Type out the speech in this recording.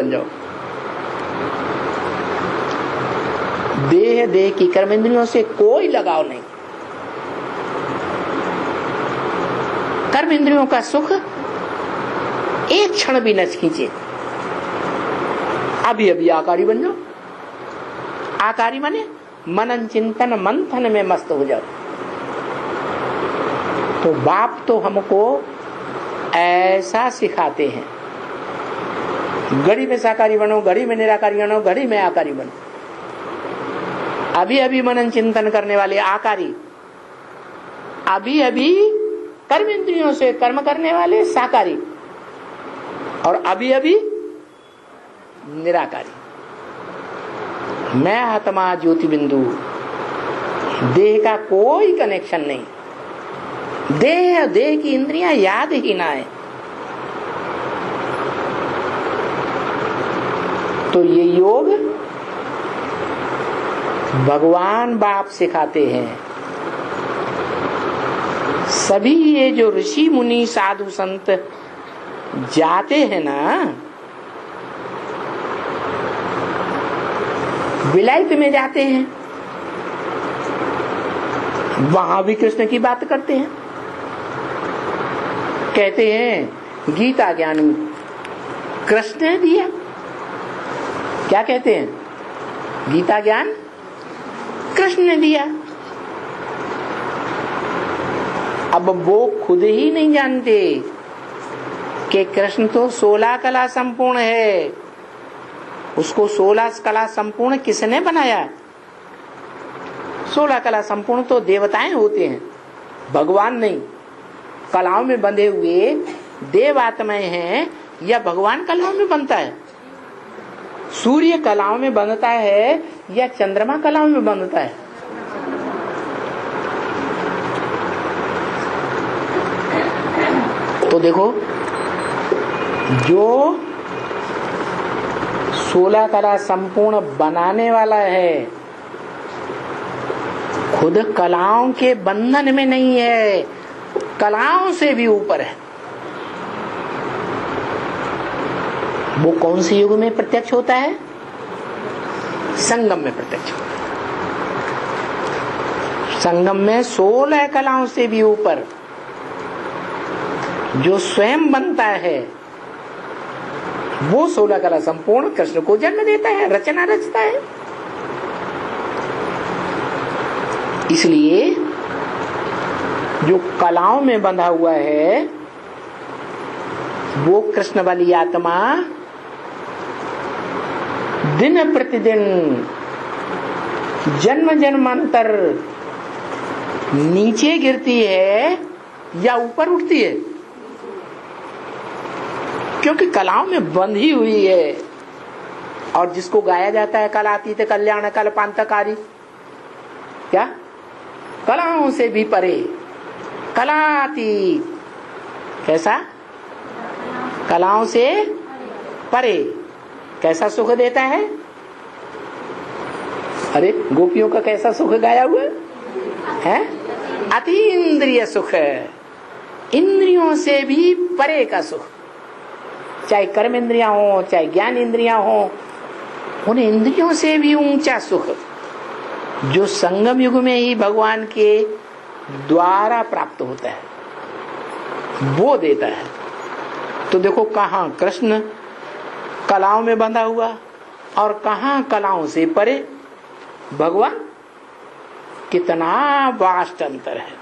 बन जाओ। देह की कर्म इंद्रियों से कोई लगाव नहीं। कर्म इंद्रियों का सुख एक क्षण भी न खींचे। अभी अभी आकारी बन जाओ। आकारी माने मनन चिंतन मंथन में मस्त हो जाओ। तो बाप तो हमको ऐसा सिखाते हैं, घड़ी में साकारी बनो, घड़ी में निराकारी बनो, घड़ी में आकारी बनो। अभी अभी मनन चिंतन करने वाले आकारी, अभी अभी कर्म इंद्रियों से कर्म करने वाले साकारी, और अभी अभी निराकारी। मैं आत्मा ज्योति बिंदु, देह का कोई कनेक्शन नहीं। देह की इंद्रियां याद ही ना है। तो ये योग भगवान बाप सिखाते हैं। सभी ये जो ऋषि मुनि साधु संत जाते हैं ना, विलायत में जाते हैं, वहां भी कृष्ण की बात करते हैं। कहते हैं गीता ज्ञान कृष्ण ने दिया। क्या कहते हैं? गीता ज्ञान कृष्ण ने दिया। अब वो खुद ही नहीं जानते कि कृष्ण तो 16 कला संपूर्ण है। उसको 16 कला संपूर्ण किसने बनाया? 16 कला संपूर्ण तो देवताएं होते हैं, भगवान नहीं। कलाओं में बंधे हुए देव आत्माएं हैं, या भगवान कलाओं में बनता है? सूर्य कलाओं में बंधता है या चंद्रमा कलाओं में बंधता है? तो देखो, जो 16 कला संपूर्ण बनाने वाला है, खुद कलाओं के बंधन में नहीं है, कलाओं से भी ऊपर है। वो कौन से युग में प्रत्यक्ष होता है? संगम में प्रत्यक्ष होता है। संगम में 16 कलाओं से भी ऊपर जो स्वयं बनता है, वो 16 कला संपूर्ण कृष्ण को जन्म देता है, रचना रचता है। इसलिए जो कलाओं में बंधा हुआ है, वो कृष्ण वाली आत्मा दिन प्रतिदिन जन्म जन्मांतर नीचे गिरती है या ऊपर उठती है? क्योंकि कलाओं में बंधी हुई है। और जिसको गाया जाता है कलातीत कल्याण कल्पांतकारी, क्या? कलाओं से भी परे, कलातीत। कैसा? कलाओं से परे। कैसा सुख देता है? अरे गोपियों का कैसा सुख गाया हुआ है? अतीन्द्रिय सुख, इंद्रियों से भी परे का सुख। चाहे कर्म इंद्रियां हो, चाहे ज्ञान इंद्रियां हो, उन इंद्रियों से भी ऊंचा सुख जो संगम युग में ही भगवान के द्वारा प्राप्त होता है, वो देता है। तो देखो, कहाँ कृष्ण कलाओं में बंधा हुआ और कहाँ कलाओं से परे भगवान। कितना वास्ट अंतर है।